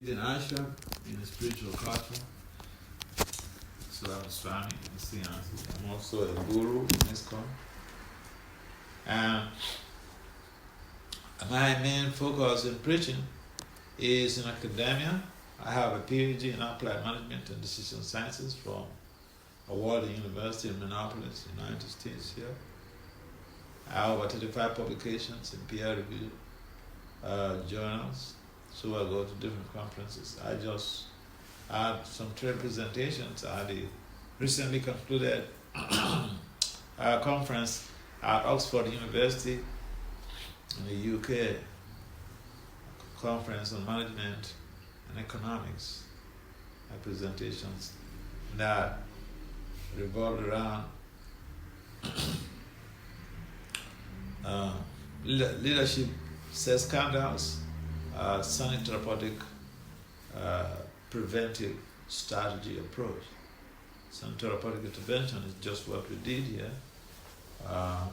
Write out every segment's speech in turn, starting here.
In Asia, in the spiritual culture, so I'm Swami in Science. I'm also a guru in ISKCON. And my main focus in preaching is in academia. I have a PhD in applied management and decision sciences from a world university in Minneapolis, United States here. I have over 35 publications in peer-reviewed journals. So I go to different conferences. I just had some trade presentations at the recently concluded conference at Oxford University in the UK, conference on management and economics. My presentations that revolved around leadership scandals, therapeutic preventive strategy approach. Therapeutic intervention is just what we did here. I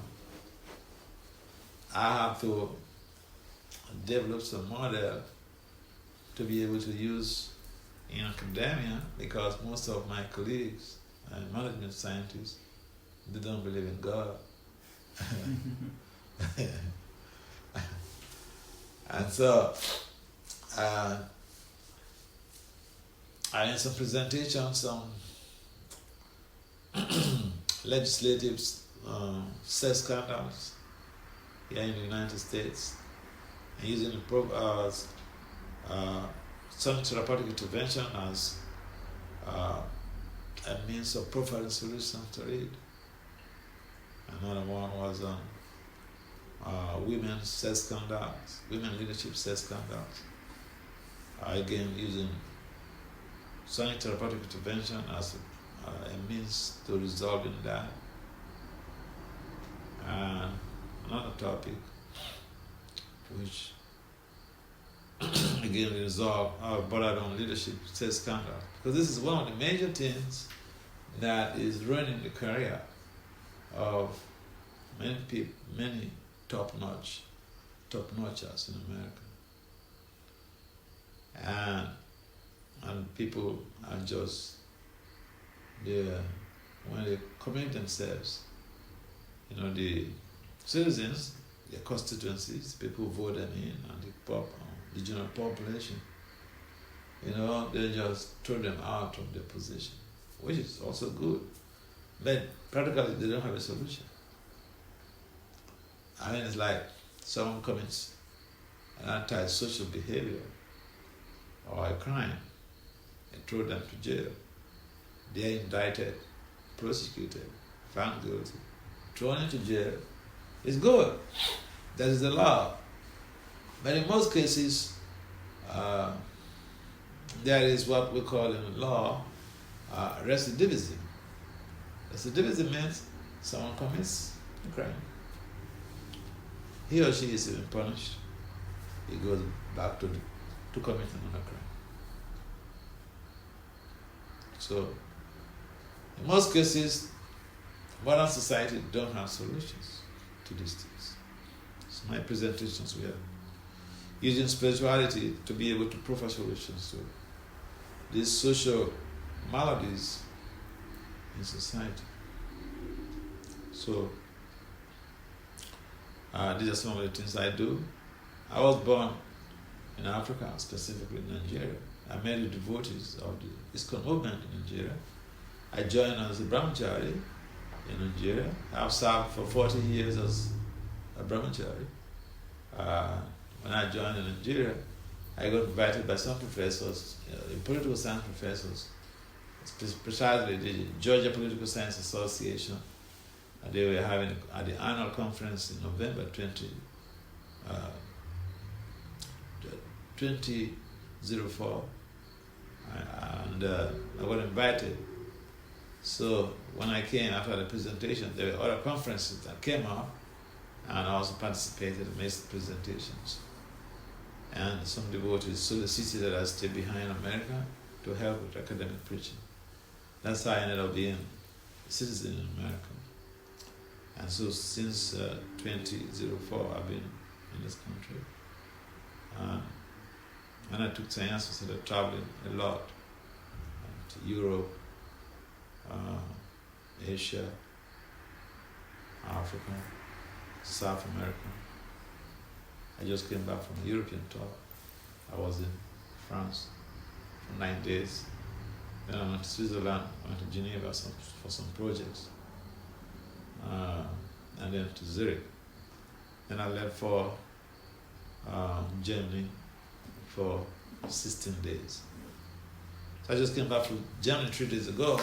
have to develop some model to be able to use in academia because most of my colleagues and management scientists, they don't believe in God. And so, I had some presentations on legislative sex scandals here in the United States, and using some therapeutic intervention as a means of profiling solutions to it. Another one was on women's sex scandals, women leadership sex scandals. Again, using sonic therapeutic intervention as a means to resolving that. And another topic, which again resolve bordered on leadership sex scandal, because this is one of the major things that is ruining the career of many people, many top-notchers in America. And people are just when they commit themselves, the citizens, their constituencies, people who vote them in, and the general population, they just throw them out of their position, which is also good. But practically, they don't have a solution. I mean, it's like someone commits an antisocial behavior or a crime and throw them to jail. They're indicted, prosecuted, found guilty, thrown into jail. It's good. That is the law. But in most cases, there is what we call in law recidivism. Recidivism means someone commits a crime. He or she is even punished. He goes back to commit another crime. So, in most cases, modern society don't have solutions to these things. So my presentations were using spirituality to be able to proffer solutions to these social maladies in society. So, these are some of the things I do. I was born in Africa, specifically Nigeria. I met the devotees of the ISKCON movement in Nigeria. I joined as a brahmachari in Nigeria. I've served for 40 years as a brahmachari. When I joined in Nigeria, I got invited by some professors, political science professors, precisely the Georgia Political Science Association. They were having at the annual conference in November 2004, and I got invited. So when I came after the presentation, there were other conferences that came up, and I also participated and made presentations. And some devotees solicited that I stay behind America to help with academic preaching. That's how I ended up being a citizen in America. And so since 2004, I've been in this country. When I took science, I started traveling a lot to Europe, Asia, Africa, South America. I just came back from a European tour. I was in France for 9 days. Then I went to Switzerland, went to Geneva for some projects, and then to Zurich. Then I left for Germany for 16 days. So I just came back from Germany 3 days ago,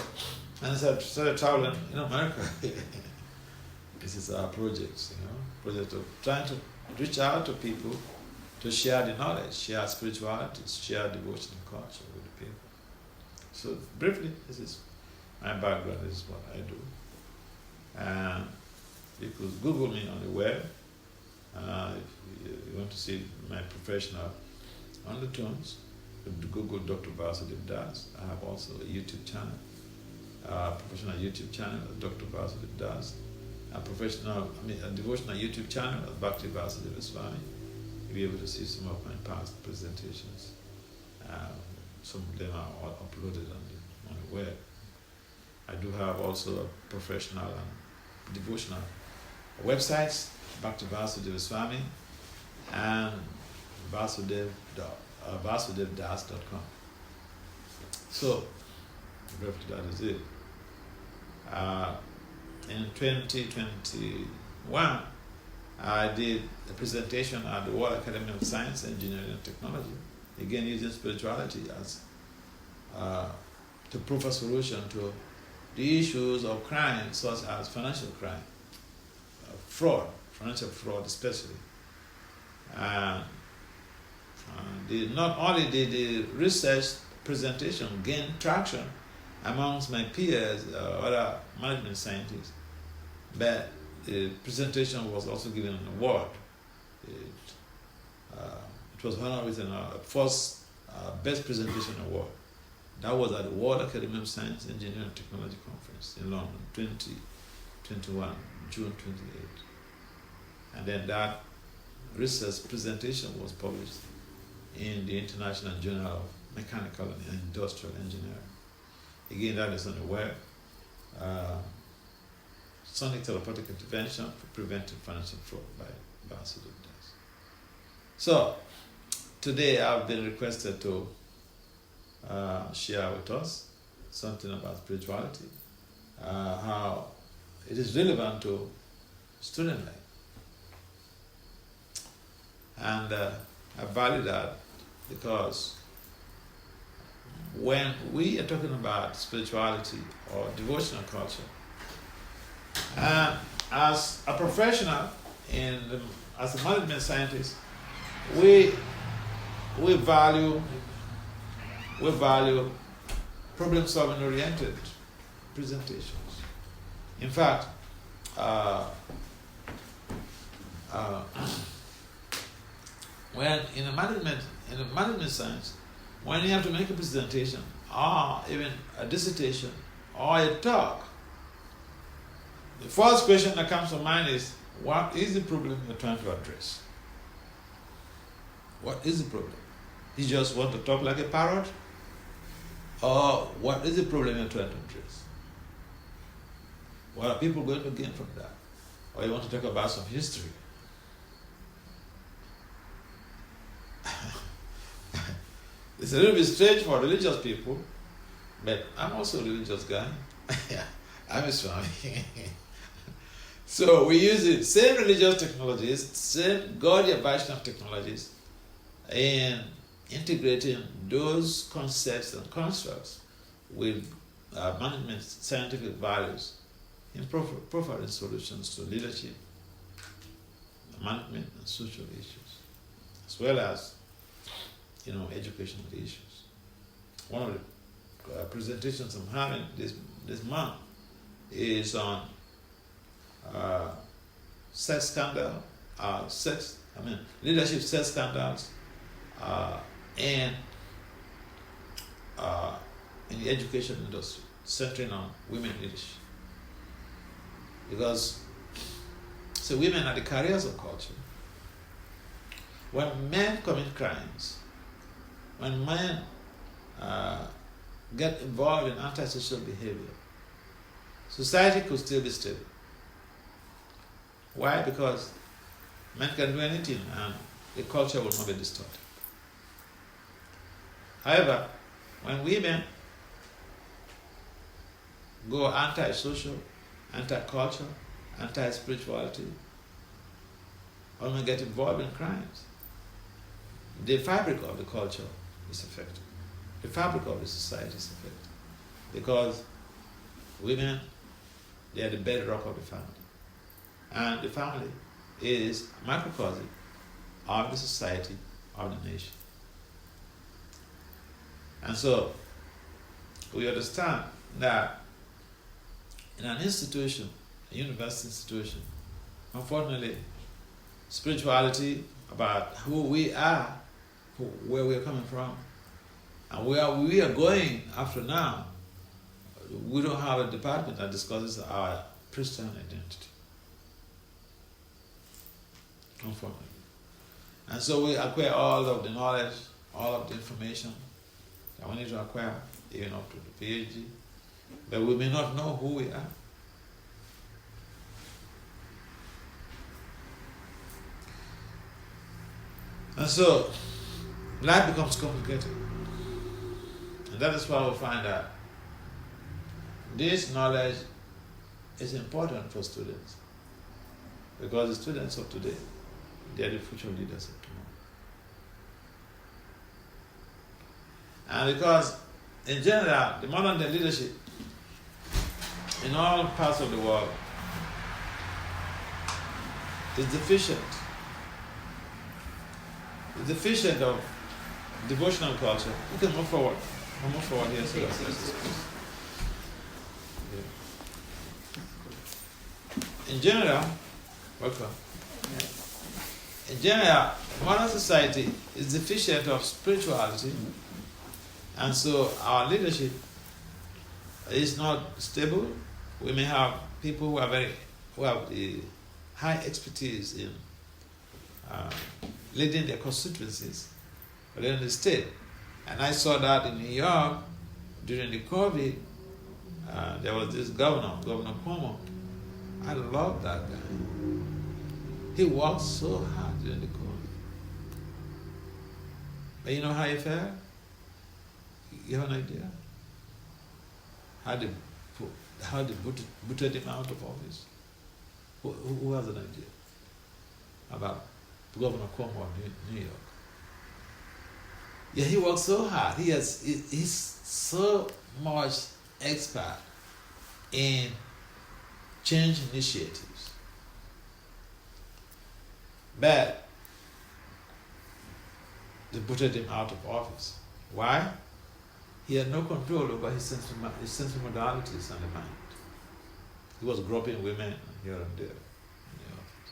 and I started traveling in America. This is our project, project of trying to reach out to people to share the knowledge, share spirituality, share devotion and culture with the people. So briefly, this is my background, this is what I do. And you could Google me on the web. If you want to see my professional undertones, Google Dr. Vasudev Das. I have also a YouTube channel, professional YouTube channel, Dr. Vasudev Das. A devotional YouTube channel, Bhakti Vasudeva Swami. You'll be able to see some of my past presentations. Some of them are uploaded on the web. I do have also a professional and devotional websites, Bhakti Vasudeva Swami and vasudevdas.com. So, briefly, that is it. In 2021, I did a presentation at the World Academy of Science, Engineering and Technology, again using spirituality as to prove a solution to the issues of crime such as financial crime, fraud, financial fraud especially. Not only did the research presentation gain traction amongst my peers, other management scientists, but the presentation was also given an award. It was honored with a first Best Presentation Award. That was at the World Academy of Science, Engineering and Technology Conference in London, 2021, June 28. And then that research presentation was published in the International Journal of Mechanical and Industrial Engineering. Again, that is on the web. Sonic Therapeutic Intervention for Preventing Financial Fraud by Vasudev Das. So, today I've been requested to share with us something about spirituality, how it is relevant to student life. And I value that because when we are talking about spirituality or devotional culture, as a professional as a management scientist, we value problem-solving oriented presentations. In fact, when in a management science, when you have to make a presentation or even a dissertation or a talk, the first question that comes to mind is, what is the problem you're trying to address? What is the problem? You just want to talk like a parrot? Or what is the problem you're trying to address? What are people going to gain from that? Or you want to talk about some history? It's a little bit strange for religious people, but I'm also a religious guy. I'm a Swami. So we use the same religious technologies, same Gaudiya Vaishnava technologies, in integrating those concepts and constructs with management scientific values in providing solutions to leadership, management, and social issues, as well as educational issues. One of the presentations I'm having this month is on leadership sex scandals and in the education industry, centering on women leadership. Because women are the carriers of culture. When men commit crimes, when men get involved in antisocial behavior, society could still be stable. Why? Because men can do anything and the culture will not be distorted. However, when women go anti-social, anti-culture, anti-spirituality, or when get involved in crimes, the fabric of the culture is affected. The fabric of the society is affected. Because women, they are the bedrock of the family. And the family is a microcosm of the society, of the nation. And so, we understand that in an institution, a university institution, unfortunately, spirituality about who we are, where we are coming from, and where we are going after now, we don't have a department that discusses our Christian identity. Unfortunately. And so we acquire all of the knowledge, all of the information that we need to acquire, even up to the PhD, but we may not know who we are. And so, life becomes complicated. And that is why we find that this knowledge is important for students. Because the students of today, they are the future leaders of tomorrow. And because, in general, the modern day leadership in all parts of the world is deficient. It's deficient of devotional culture. You can move forward. We'll move forward here. So that's in general, welcome. In general, modern society is deficient of spirituality, and so our leadership is not stable. We may have people who have the high expertise in leading their constituencies, but in the state. And I saw that in New York during the COVID. There was this Governor Cuomo. I love that guy. He worked so hard during the COVID. But you know how he fared? You have an idea? How they booted him out of office? Who has an idea about Governor Cuomo of New York? Yeah, he worked so hard. He's so much expert in change initiatives. But they booted him out of office. Why? He had no control over his sensory modalities and the mind. He was groping women here and there in the office.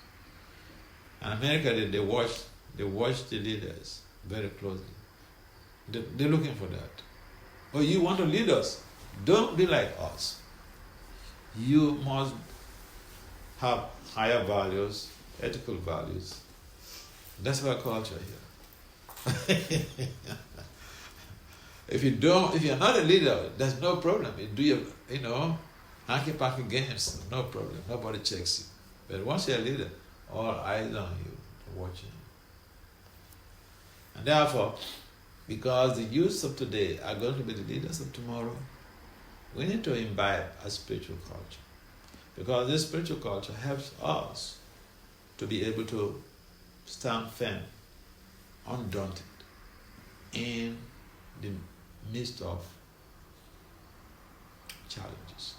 In America, they watch the leaders very closely. They're looking for that. Oh, you want to lead us? Don't be like us. You must have higher values, ethical values. That's our culture here. If you're not a leader, there's no problem. You do your, hanky-panky games, no problem. Nobody checks you. But once you're a leader, all eyes on you, watching you. And therefore, because the youths of today are going to be the leaders of tomorrow, we need to imbibe a spiritual culture. Because this spiritual culture helps us to be able to stand firm, undaunted, in the midst of challenges.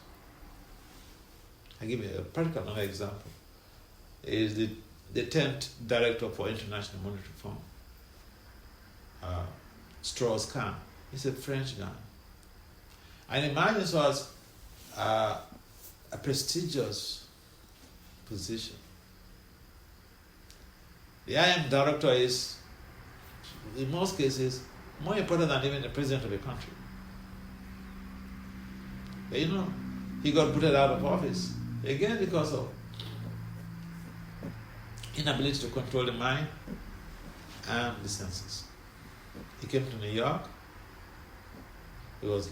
I give you a practical example. Is the 10th director for International Monetary Fund, Strauss-Kahn. He's a French guy. And imagine it was a prestigious position. The IM director is, in most cases, more important than even the president of a country. But he got put out of office, again because of inability to control the mind and the senses. He came to New York. He was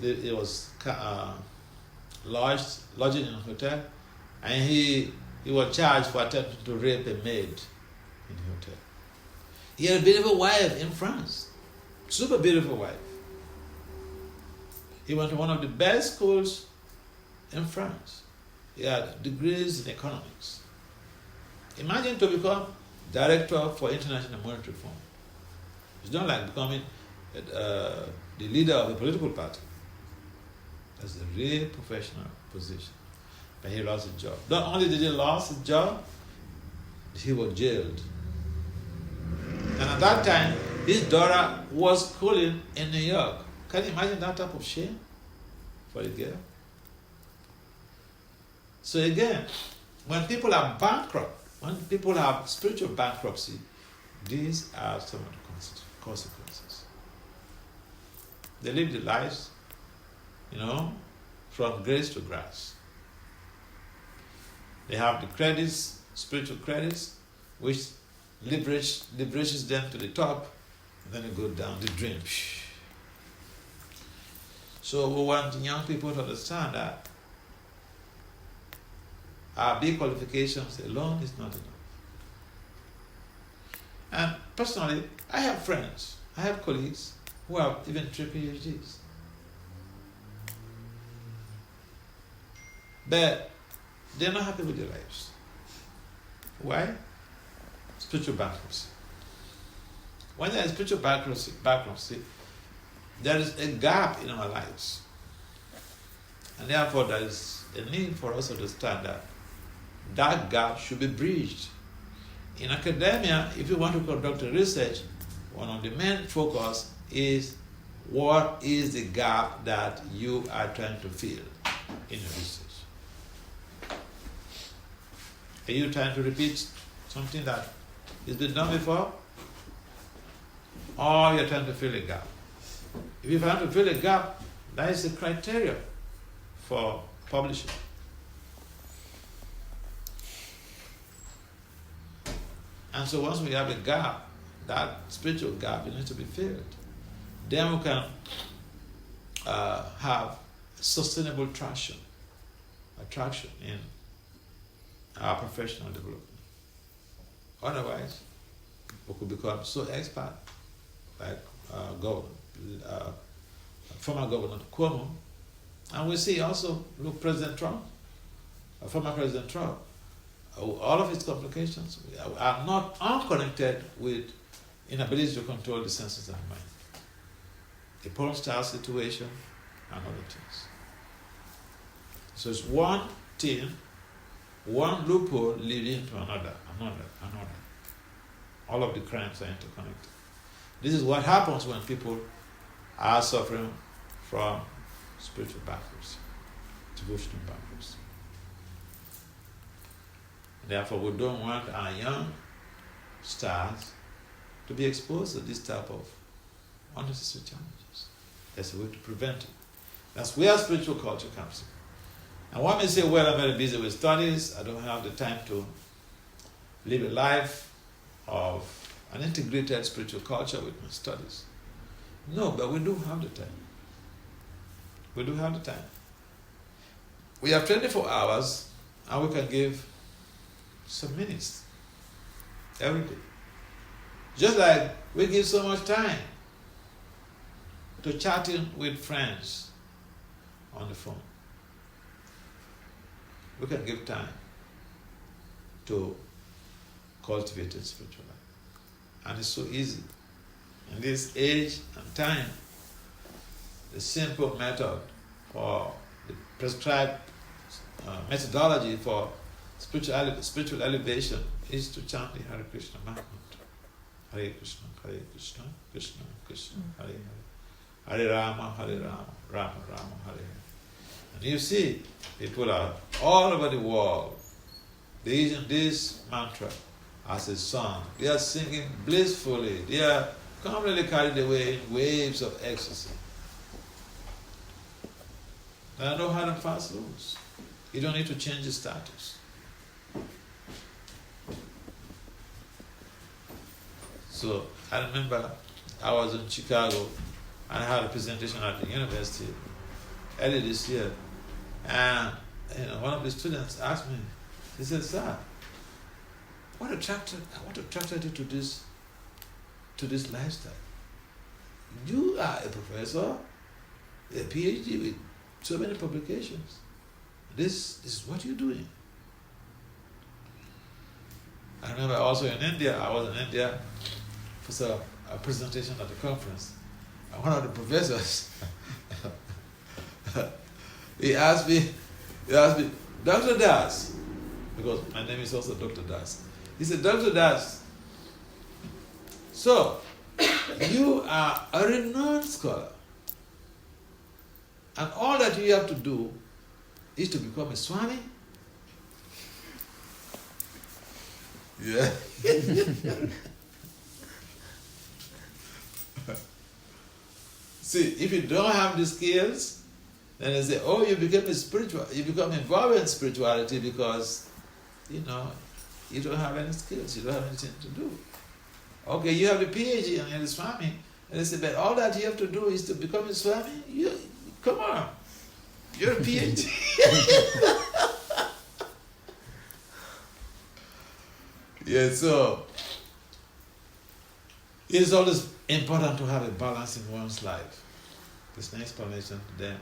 lodging in a hotel, and he was charged for attempting to rape a maid in the hotel. He had a beautiful wife in France, super beautiful wife. He went to one of the best schools in France. He had degrees in economics. Imagine to become director for International Monetary Fund. It's not like becoming the leader of a political party. That's a real professional position. But he lost his job. Not only did he lose his job, he was jailed. And at that time, his daughter was schooling in New York. Can you imagine that type of shame for a girl? So again, when people are bankrupt, when people have spiritual bankruptcy, these are some of the consequences. They live their lives, from grace to grass. They have the credits, spiritual credits, which leverages them to the top, and then they go down the drain. So we want young people to understand that our big qualifications alone is not enough. And personally, I have friends, I have colleagues who have even 3 PhDs. But they're not happy with their lives. Why? Spiritual bankruptcy. When there is spiritual bankruptcy, there is a gap in our lives. And therefore there is a need for us to understand that gap should be bridged. In academia, if you want to conduct a research, one of the main focus is what is the gap that you are trying to fill in your research. Are you trying to repeat something that has been done before? Or you're trying to fill a gap? If you're trying to fill a gap, that is the criteria for publishing. And so once we have a gap, that spiritual gap needs to be filled. Then we can have sustainable attraction in our professional development. Otherwise, we could become so expert, like former Governor Cuomo, and we see also, look, President Trump, former President Trump, all of his complications are not unconnected with inability to control the senses of the mind. A porn star situation and other things. So it's one thing, one loophole leading to another. All of the crimes are interconnected. This is what happens when people are suffering from spiritual bankruptcy, devotional bankruptcy. Therefore, we don't want our young stars to be exposed to this type of unnecessary challenges. There's a way to prevent it. That's where spiritual culture comes in. And one may say, well, I'm very busy with studies, I don't have the time to live a life of an integrated spiritual culture with my studies. No, but we do have the time. We do have the time. We have 24 hours, and we can give some minutes every day. Just like we give so much time to chatting with friends on the phone. We can give time to cultivating spiritual life. And it's so easy. In this age and time, the simple method for the prescribed methodology for spiritual elevation is to chant the Hare Krishna mantra. Hare Krishna, Krishna Krishna, Hare Hare. Hare Rama, Rama Rama, Hare Hare. And you see, people are all over the world. They're using this mantra as a song. They are singing blissfully. They are completely carried away in waves of ecstasy. There are no hard and fast rules. You don't need to change your status. So I remember I was in Chicago and I had a presentation at the university early this year, and one of the students asked me, he said, "Sir, what attracted you to this lifestyle? You are a professor, a PhD with so many publications. This is what you're doing." I remember also in India, I was in India for a presentation at the conference. And one of the professors, he asked me, "Dr. Das," because my name is also Dr. Das. He said, "Dr. Das, so you are a renowned scholar, and all that you have to do is to become a Swami?" Yeah. See, if you don't have the skills, then they say, "Oh, you become involved in spirituality because, you don't have any skills, you don't have anything to do." Okay, you have a PhD and you're a Swami, and they say, "But all that you have to do is to become a Swami?" Come on, you're a PhD. Yeah, so it's always important to have a balance in one's life. This an explanation to them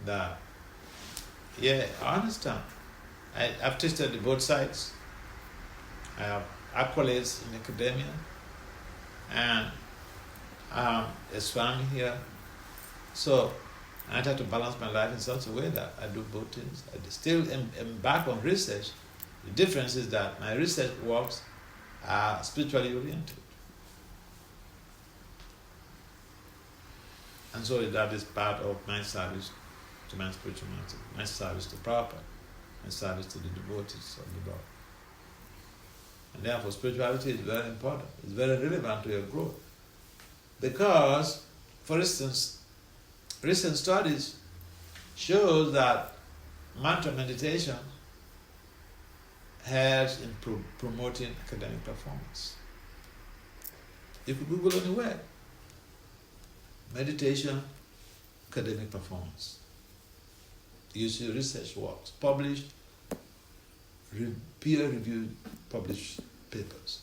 that, yeah, I understand. I've tested both sides. I have accolades in academia, and I'm a Swami here. So I try to balance my life in such a way that I do both things. I still embark on research. The difference is that my research works are spiritually oriented. And so that is part of my service to my spirituality, my service to Prabhupada, my service to the devotees of the Lord. And therefore spirituality is very important. It's very relevant to your growth. Because, for instance, recent studies show that mantra meditation helps in promoting academic performance. You could Google on the web, meditation, academic performance. You see research works, published, peer-reviewed, published papers.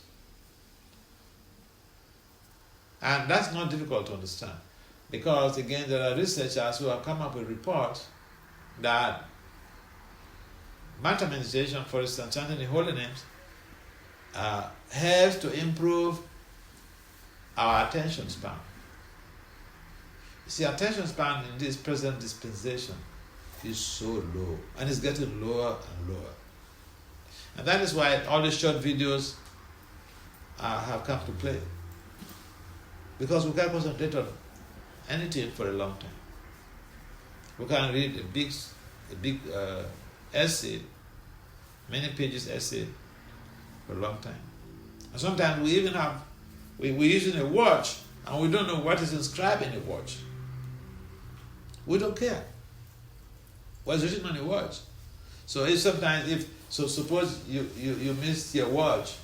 And that's not difficult to understand, because again, there are researchers who have come up with reports that mantra meditation, for instance, chanting the holy names, helps to improve our attention span. You see, attention span in this present dispensation is so low, and it's getting lower and lower. And that is why all the short videos have come to play. Because we can't concentrate on anything for a long time. We can read a big essay, many pages essay for a long time. And sometimes we even we're using a watch and we don't know what is inscribed in the watch. We don't care what's written on the watch. So suppose you missed your watch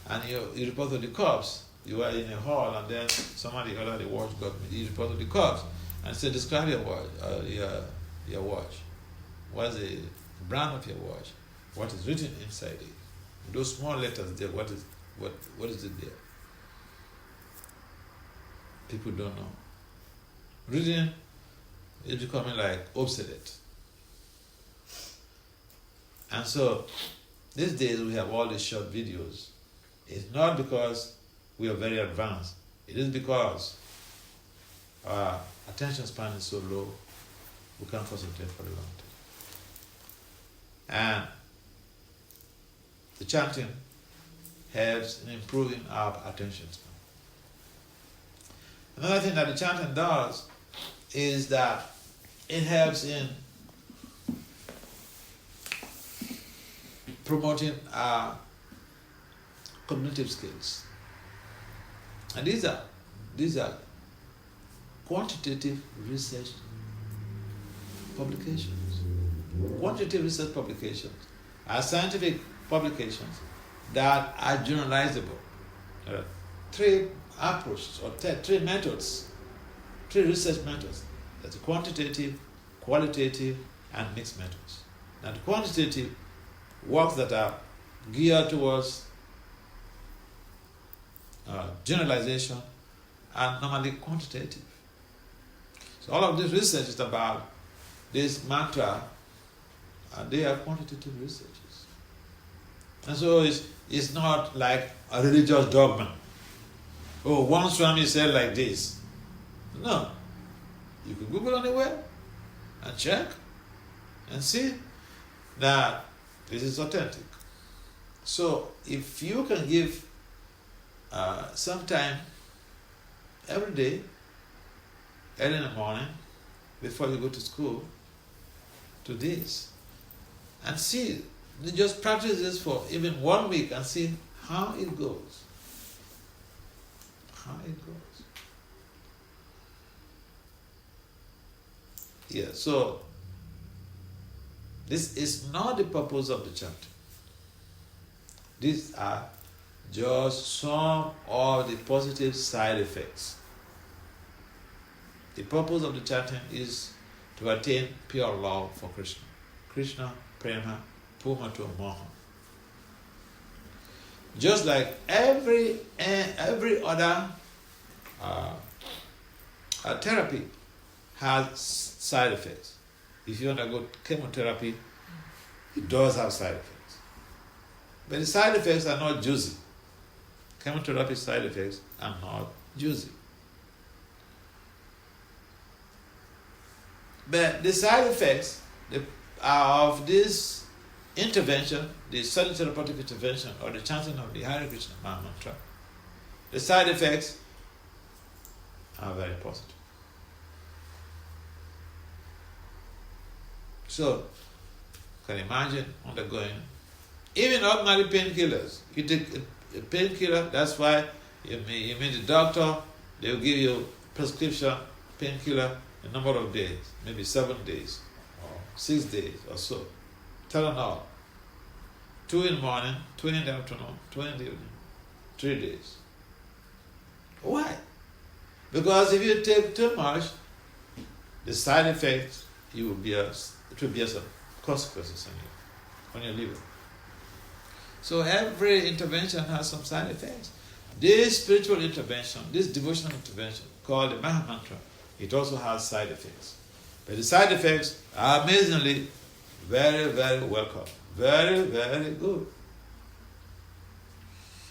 and you report to the cops. You are in a hall and then somebody ordered the watch got me. You report to the cops and say, "Describe your watch. Your watch. What's the brand of your watch? What is written inside it? Those small letters there. What is it there?" People don't know. Reading is becoming like obsolete. And so these days we have all these short videos. It's not because we are very advanced. It is because our attention span is so low, we can't concentrate for a long time. And the chanting helps in improving our attention span. Another thing that the chanting does is that it helps in promoting our cognitive skills. And these are quantitative research publications. Quantitative research publications are scientific publications that are generalizable. There are three approaches or three methods, three research methods. That's quantitative, qualitative, and mixed methods. Now, the quantitative works that are geared towards generalization and normally quantitative. So all of this research is about this mantra, and they are quantitative researches. And so it's not like a religious dogma. Oh, one Swami said like this. No. You can Google on the web and check and see that this is authentic. So if you can give some time every day, early in the morning, before you go to school, to this, and see, just practice this for even 1 week and see how it goes. How it goes. Yeah, so this is not the purpose of the chapter. These are just some of the positive side effects. The purpose of the chanting is to attain pure love for Krishna. Krishna, Prema, Pumato, Moha. Just like every other therapy has side effects. If you undergo chemotherapy, it does have side effects. But the side effects are not juicy. Chemotherapy side effects are not juicy. But the side effects of this intervention, the sudden therapeutic intervention or the chanting of the Hare Krishna mantra, the side effects are very positive. So, you can imagine undergoing even ordinary painkillers. You take a painkiller, that's why you meet the doctor, they'll give you prescription painkiller a number of days, maybe 7 days, or 6 days or so. Tylenol, 2 in the morning, 2 in the afternoon, 2 in the evening, 3 days. Why? Because if you take too much, the side effects it will bear some consequences on your liver. So every intervention has some side effects. This spiritual intervention, this devotional intervention called the Maha Mantra, it also has side effects. But the side effects are amazingly very, very welcome. Very, very good.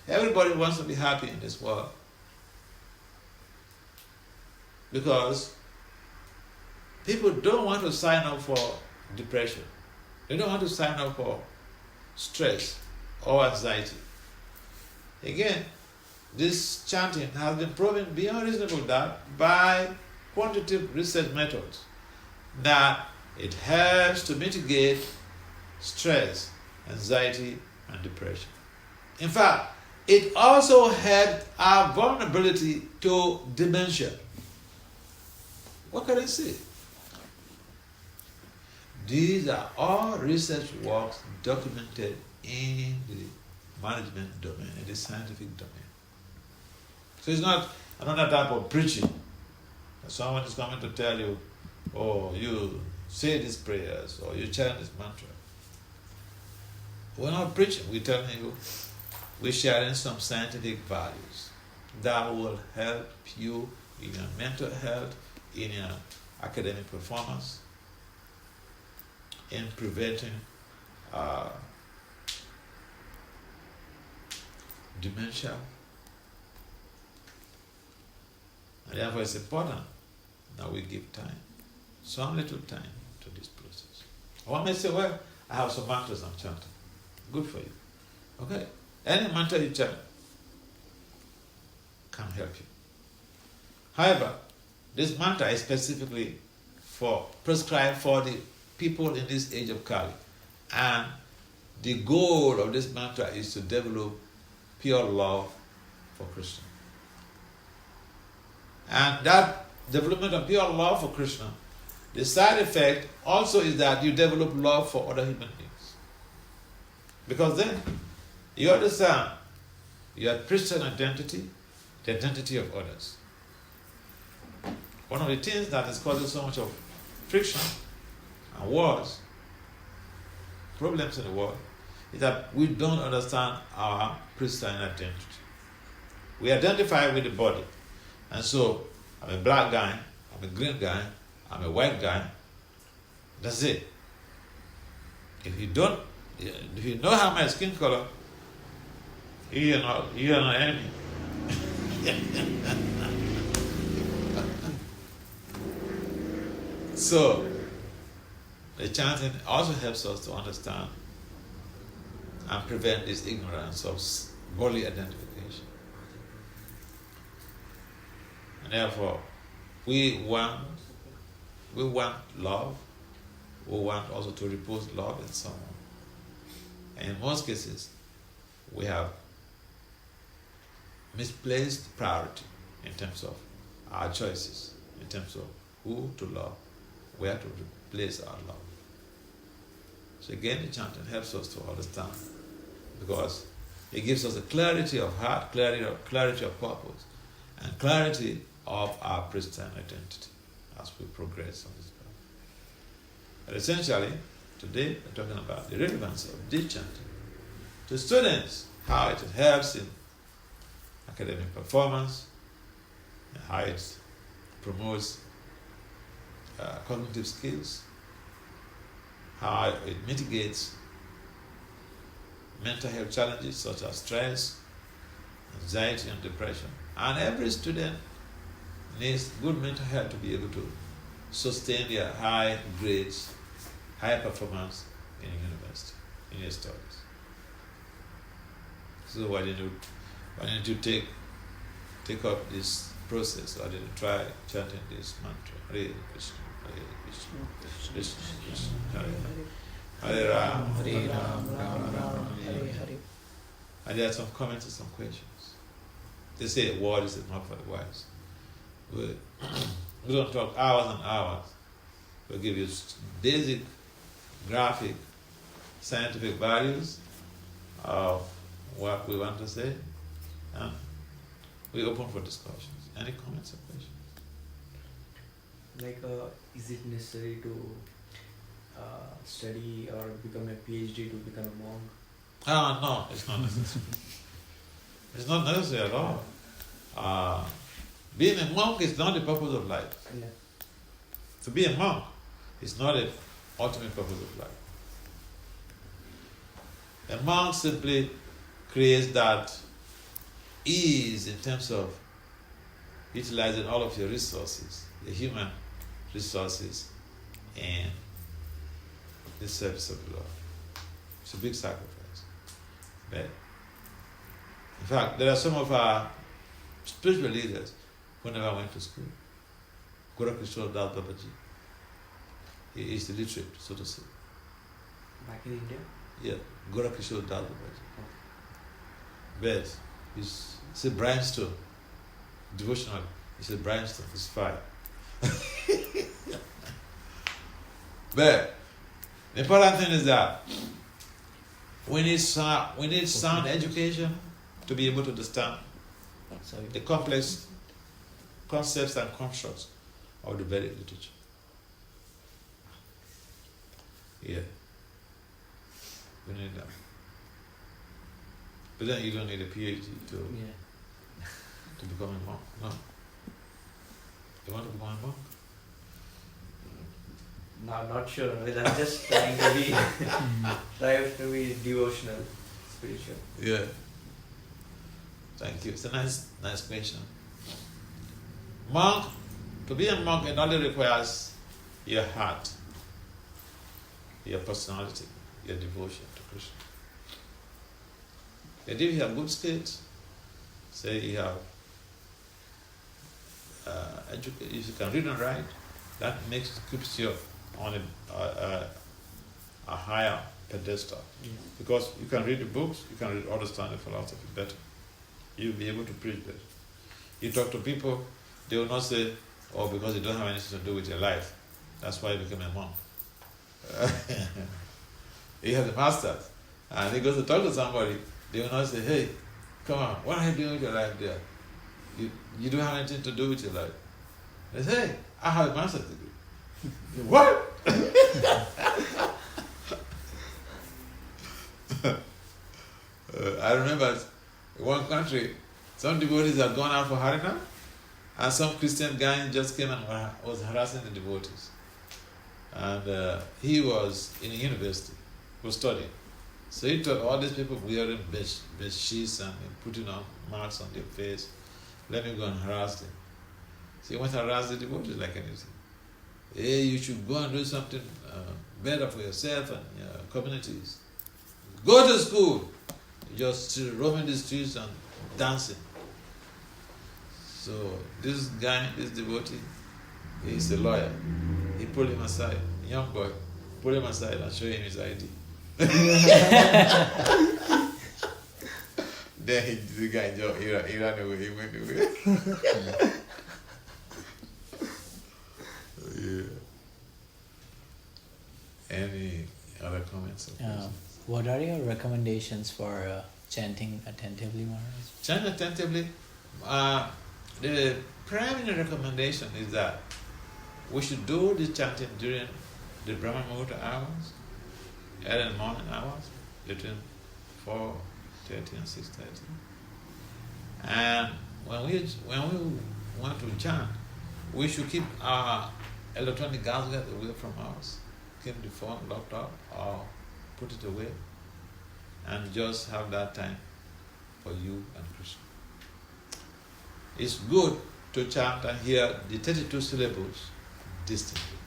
Everybody wants to be happy in this world. Because people don't want to sign up for depression. They don't want to sign up for stress or anxiety. Again, this chanting has been proven beyond reasonable doubt by quantitative research methods that it helps to mitigate stress, anxiety, and depression. In fact, it also helps our vulnerability to dementia. What can I say? These are all research works documented in the management domain, in the scientific domain. So it's not another type of preaching. Someone is coming to tell you, oh, you say these prayers, or you chant this mantra. We're not preaching, we're telling you, we're sharing some scientific values that will help you in your mental health, in your academic performance, in preventing dementia. And therefore it's important that we give time, some little time to this process. One may say, well, I have some mantras I'm chanting. Good for you. Okay. Any mantra you chant can help you. However, this mantra is specifically prescribed for the people in this age of Kali. And the goal of this mantra is to develop pure love for Krishna. And that development of pure love for Krishna, the side effect also is that you develop love for other human beings. Because then you understand your Christian identity, the identity of others. One of the things that is causing so much of friction and wars, problems in the world, is that we don't understand our Christian identity. We identify with the body. And so, I'm a black guy, I'm a green guy, I'm a white guy. That's it. If you know how my skin color, you are not enemy. So, the chanting also helps us to understand and prevent this ignorance of bodily identification. And therefore, we want love. We want also to repose love in someone. And in most cases, we have misplaced priority in terms of our choices, in terms of who to love, where to place our love. So again, the chanting helps us to understand, because it gives us a clarity of heart, clarity of purpose, and clarity of our Christian identity as we progress on this path. But essentially, today we're talking about the relevance of this chanting to students, how it helps in academic performance, and how it promotes cognitive skills, how it mitigates mental health challenges such as stress, anxiety, and depression. And every student needs good mental health to be able to sustain their high grades, high performance in university, in their studies. So why didn't you take up this process? Why didn't you try chanting this mantra? Hare Krishna, Hare Krishna, Krishna Krishna, Hare Hare, Hare Ram, Hare Ram, Ram Ram, Hare Hare. And there are some comments and some questions. They say a word is enough for the wise. We don't talk hours and hours. We'll give you basic, graphic, scientific values of what we want to say, and we're open for discussions. Any comments or questions? Like, is it necessary to study or become a PhD to become a monk? No, it's not necessary. It's not necessary at all. Being a monk is not the purpose of life. Yeah. To be a monk is not the ultimate purpose of life. A monk simply creates that ease in terms of utilizing all of your resources, the human resources, and the service of the Lord. It's a big sacrifice. But in fact, there are some of our spiritual leaders who never went to school. Gorakishore Das Babaji. He is illiterate, so to say. Back in India? Yeah, Gorakishore Das Babaji. But he's a brimstone. Devotional. He's a brimstone. He's fire. But the important thing is that we need sound education to be able to understand the complex concepts and constructs of the Vedic literature. Yeah. We need that. But then you don't need a PhD to become a monk. No. You want to become a monk? No, I'm not sure. I'm just trying to be devotional, spiritual. Yeah. Thank you. It's a nice question. Monk, to be a monk, it only requires your heart, your personality, your devotion to Krishna. And if you have good skills, say you have if you can read and write, that keeps you on a higher pedestal. Yes. Because you can read the books, you can understand the philosophy better. You'll be able to preach better. You talk to people, they will not say, oh, because you don't have anything to do with your life, that's why you became a monk. He has a master's, and he goes to talk to somebody, they will not say, hey, come on, what are you doing with your life there? You don't have anything to do with your life. I say, hey, I have a master's degree. What? I remember in one country, some devotees had gone out for Harina, and some Christian guy just came and was harassing the devotees. And he was in a university, was studying. So he taught all these people wearing bed sheets and putting on marks on their face. Let me go and harass them. So he went to harass the devotees like anything. Hey, you should go and do something better for yourself and your communities. Go to school. Just roaming the streets and dancing. So this guy, this devotee, he's a lawyer. He pulled him aside, young boy, pulled him aside and showed him his ID. Then the guy he ran away, he went away. Yeah. Any other comments? What are your recommendations for chanting attentively, Maharaj? Chant attentively. The primary recommendation is that we should do the chanting during the Brahma Muhurta hours, early morning hours, between 4:30 and 6:30. And when we want to chant, we should keep our electronic gadgets away from us. Keep the phone locked up or put it away, and just have that time for you and Krishna. It's good to chant and hear the 32 syllables distinctly.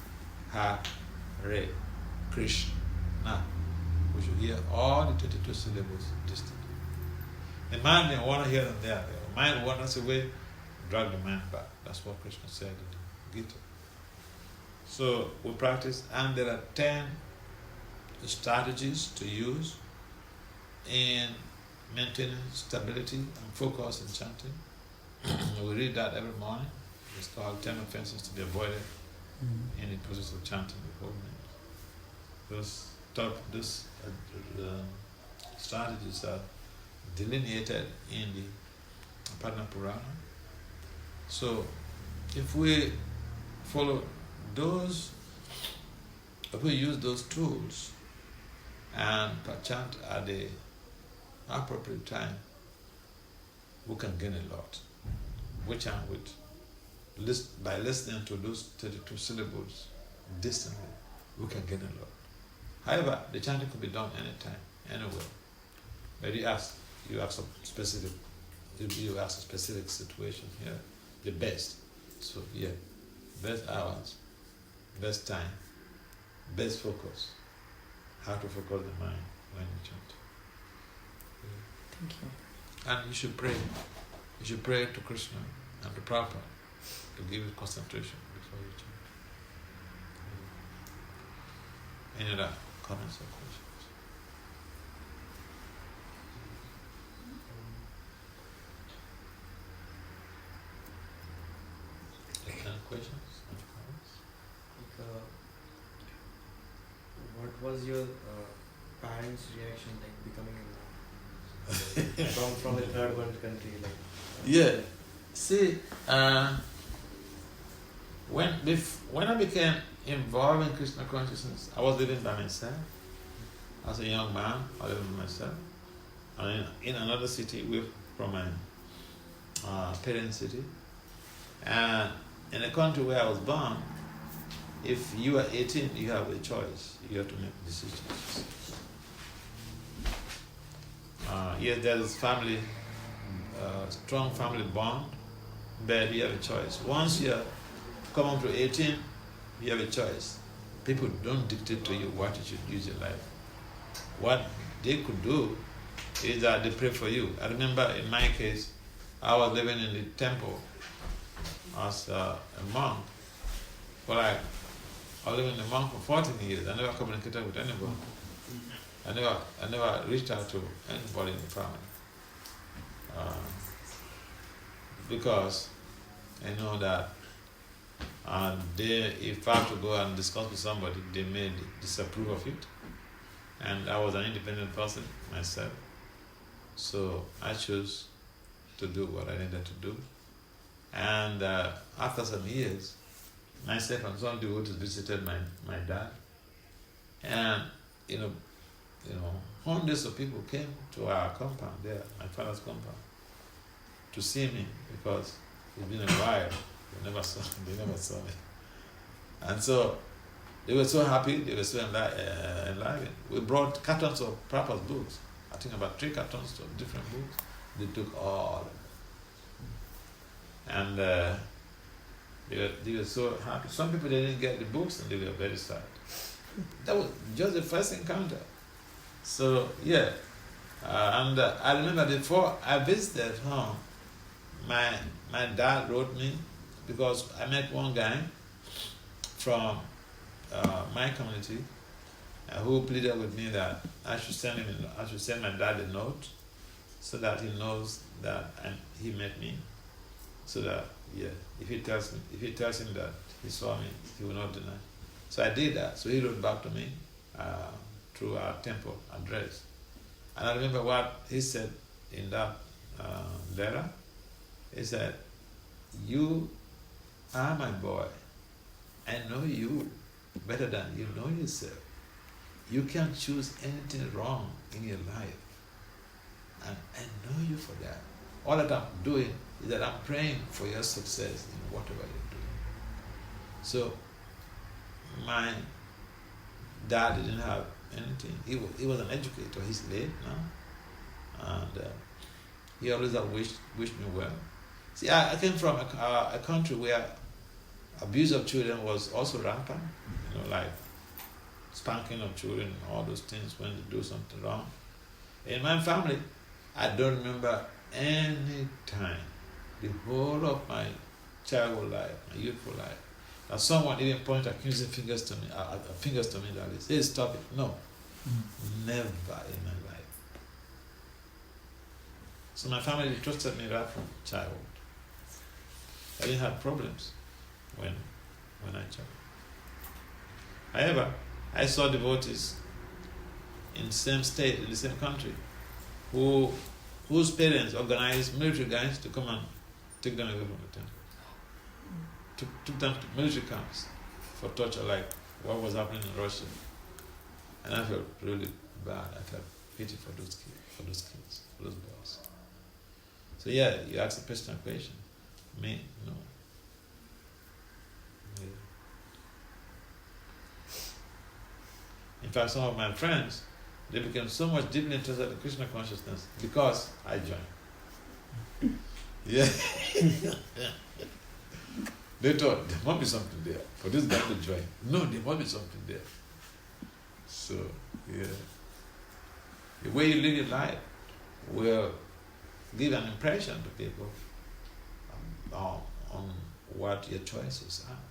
Hare, Krishna. We should hear all the 32 syllables distinctly. The mind may want to hear them there. The mind wanders away, drag the mind back. That's what Krishna said in Gita. So we practice, and there are 10 strategies to use in maintaining stability and focus in chanting. We read that every morning. It's called 10 offenses to be avoided in the process of chanting before midnight. These strategies are delineated in the Padma Purana. So if we follow those, if we use those tools and chant at the appropriate time, we can gain a lot. We chant by listening to those 32 syllables distantly, we can gain a lot. However, the chanting could be done anytime, anywhere. But you ask a specific situation here, the best. So yeah, best hours, best time, best focus. How to focus the mind when you chant. Thank you. And you should pray. You should pray to Krishna and to Prabhupada to give you concentration before you chant. Any other comments or questions? Any questions? Any comments? What was your parents' reaction like becoming a monk from a third world country? Yeah. See, when I became involved in Krishna consciousness, I was living by myself. As a young man, I was living by myself. And in another city from my parent city. And in the country where I was born, if you are 18, you have a choice. You have to make decisions. Yes, there is strong family bond, but you have a choice. Once you come up to 18, you have a choice. People don't dictate to you what you should use your life. What they could do is that they pray for you. I remember in my case, I was living in the temple as a monk. But I was living in the monk for 14 years. I never communicated with anybody. I never reached out to anybody in the family. Because I know that if I have to go and discuss with somebody, they may disapprove of it. And I was an independent person myself. So I chose to do what I needed to do. And after some years, myself and some devotees visited my dad. And, hundreds of people came to our compound there, my father's compound, to see me because it's been a while. They never saw me. And so they were so happy, they were so enlivened. We brought cartons of Prabhupada's books. I think about 3 cartons of different books. They took all of them. And they were so happy. Some people they didn't get the books and they were very sad. That was just the first encounter. So yeah, and I remember before I visited home, my dad wrote me because I met one guy from my community who pleaded with me that I should send my dad a note so that he knows that he met me, so that if he tells him that he saw me, he will not deny. So I did that. So he wrote back to me through our temple address, and I remember what he said in that letter. He said, "You are my boy. I know you better than you know yourself. You can't choose anything wrong in your life. And I know you for that. All that I'm doing is that I'm praying for your success in whatever you're doing." So my dad didn't have anything. He was an educator. He's late now. And he always wished me well. See, I came from a country where abuse of children was also rampant, like spanking of children, all those things when they do something wrong. In my family, I don't remember any time, the whole of my childhood life, my youthful life, that someone even pointed accusing fingers to me that is, "Hey, stop it." No, never in my life. So my family trusted me right from childhood. I didn't have problems when I child. However, I saw devotees in the same state, in the same country, whose parents organized military guys to come and take them away from the temple. Took them to military camps for torture, like what was happening in Russia. And I felt really bad. I felt pity for those kids, for those boys. So yeah, you asked a personal question. Me, no. Yeah. In fact, some of my friends, they became so much deeply interested in Krishna consciousness because I joined. Yeah. They thought there must be something there for this guy to join. No, there must be something there. So, yeah. The way you live your life will give an impression to people on what your choices are.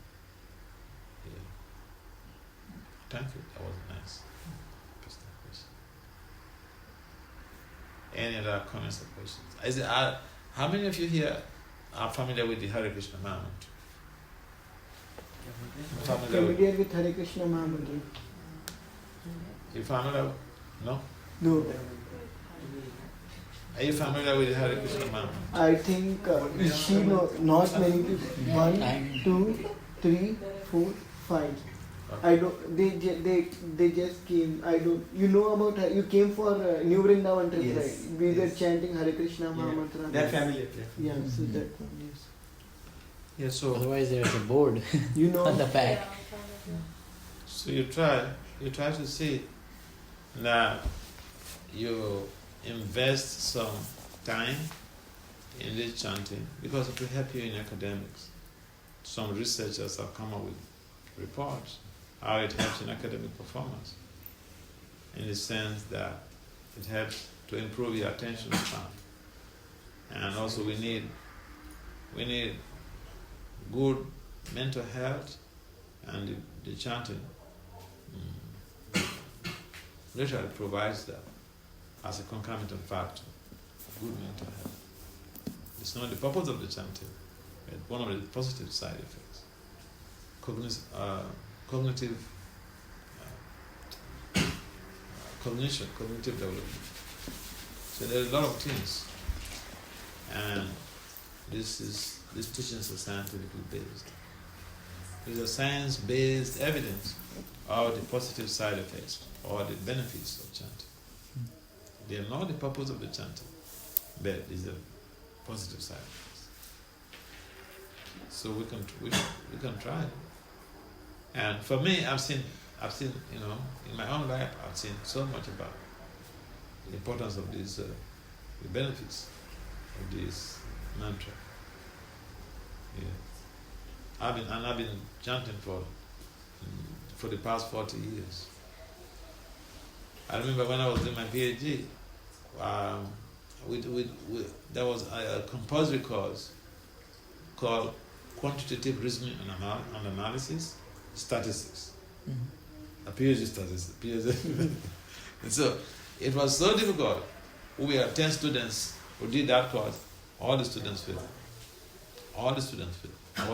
Yeah. Thank you. That was nice. Personal question. Any other comments or questions? How many of you here are familiar with the Hare Krishna Mahamantra? Familiar with Hare Krishna Mahamantra? You familiar? No? No. Are you familiar with the Hare Krishna Mahamantra? I think she not many people. 1, 2, 3, 4, 5. Okay. I don't. They just came. I don't. You know about her. You came for New Vrindavan trip, Yes. right? We were chanting Hare Krishna Mahamantra. They're familiar. Yeah. So that one. Yes. Yeah. So. Otherwise, there's a board You know. on the back. So you try to see that you invest some time in this chanting because it will help you in academics. Some researchers have come up with reports how it helps in academic performance, in the sense that it helps to improve your attention span. And also we need good mental health, and the chanting literally provides that as a concomitant factor, good mental health. It's not the purpose of the chanting, but one of the positive side effects. Cognitive development. So there are a lot of things, and this is these teachings are scientifically based. There's a science-based evidence of the positive side effects or the benefits of chanting. They are not the purpose of the chanting, but it's the positive side effects. So we can try. And for me, I've seen, in my own life, I've seen so much about the importance of these, the benefits of this mantra. Yeah. I've been chanting for the past 40 years. I remember when I was doing my PhD, there was a compulsory course called Quantitative Reasoning and Analysis, Statistics. Mm-hmm. A PhD statistics. And so it was so difficult. We were 10 students who did that course. All the students failed. I was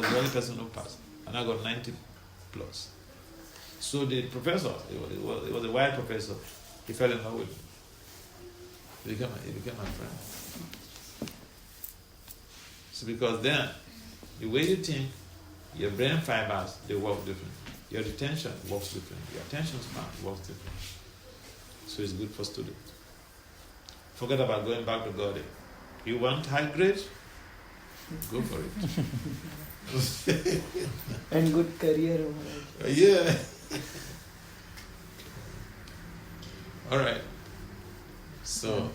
the only person who passed, and I got 90 plus. So the professor, it was a white professor, he fell in love with me. He became my friend. So because then, the way you think, your brain fibers, they work different. Your retention works different. Your attention span works different. So it's good for students. Forget about going back to God. You want high grades? Go for it. And good career. Yeah. All right. So,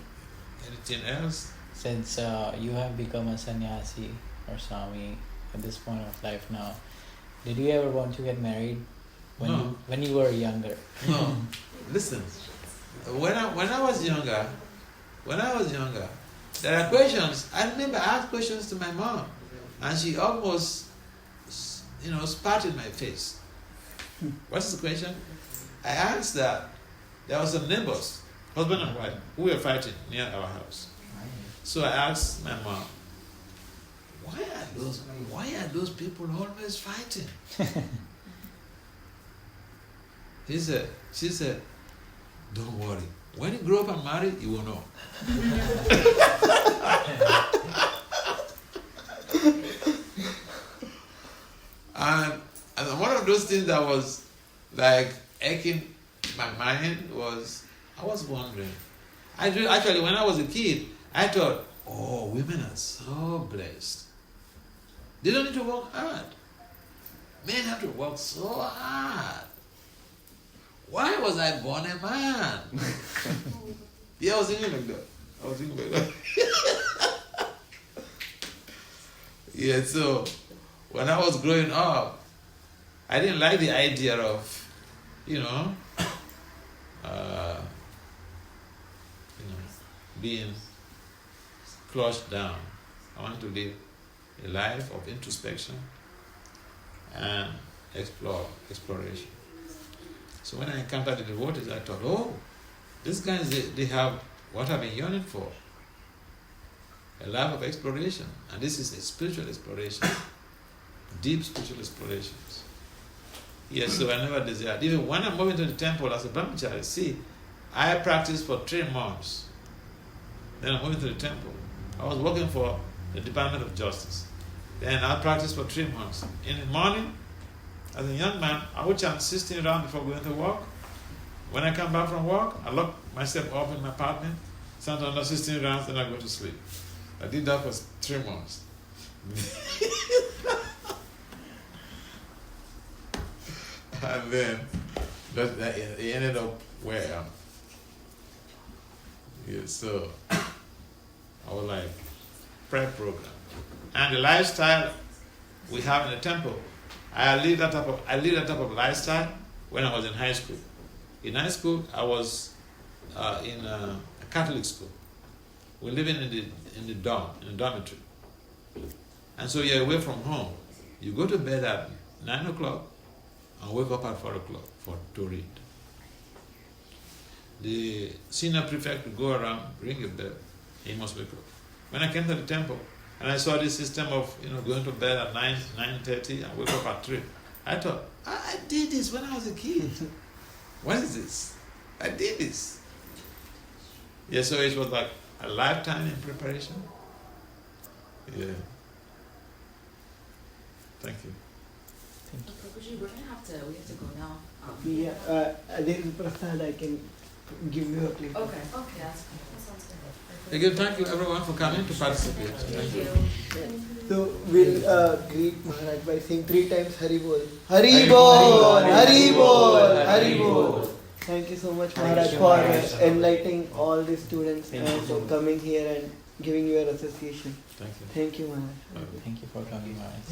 anything else? Since you have become a sannyasi or Swami at this point of life now, did you ever want to get married when you were younger? No. Listen, when I was younger, there are questions. I remember I asked questions to my mom, and she almost, spat in my face. What's the question? I asked that there were some neighbors, husband and wife, who were fighting near our house. So I asked my mom, why are those people always fighting? She said, don't worry. When you grow up and marry, you will know. And one of those things that was like aching my mind was, I was wondering. Actually, when I was a kid, I thought, oh, women are so blessed. They don't need to work hard. Men have to work so hard. Why was I born a man? Yeah, I was thinking like that. Yeah, so when I was growing up, I didn't like the idea of, being closed down. I want to live a life of introspection and exploration. So when I encountered the devotees, I thought, oh, these guys, they have what I've been yearning for. A life of exploration. And this is a spiritual exploration. Deep spiritual explorations. Yes, so I never desired. Even when I'm moving to the temple as a brahmachari, see, I practiced for 3 months. Then I'm moving to the temple. I was working for the Department of Justice. Then I practiced for 3 months. In the morning, as a young man, I would chant 16 rounds before going to work. When I come back from work, I lock myself up in my apartment, chant another 16 rounds, then I go to sleep. I did that for 3 months. And then it ended up where I am. Yeah, so I was like, prep program. And the lifestyle we have in the temple, I lived that type of lifestyle when I was in high school. In high school, I was in a Catholic school. We're living in the dormitory. And so you're away from home. You go to bed at 9 o'clock and wake up at 4 o'clock to read. The senior prefect would go around, ring a bell, he must wake up. When I came to the temple, and I saw this system of going to bed at 9:30 and wake up at 3, I thought, I did this when I was a kid. What is this? I did this. Yeah, so it was like a lifetime in preparation. Yeah. Thank you. Prabhuji, we have to go now. There is prasad, I can give you a plate. Okay, that's good. That sounds good. Again, thank you everyone for coming to participate. Thank you. So we'll greet Maharaj by saying 3 times Hari Bol. Hari Bol! Hari Bol! Hari Bol! Thank you so much, Maharaj, for enlightening all the students and coming here and giving your association. Thank you. Thank you, Maharaj. Thank you for coming, Maharaj.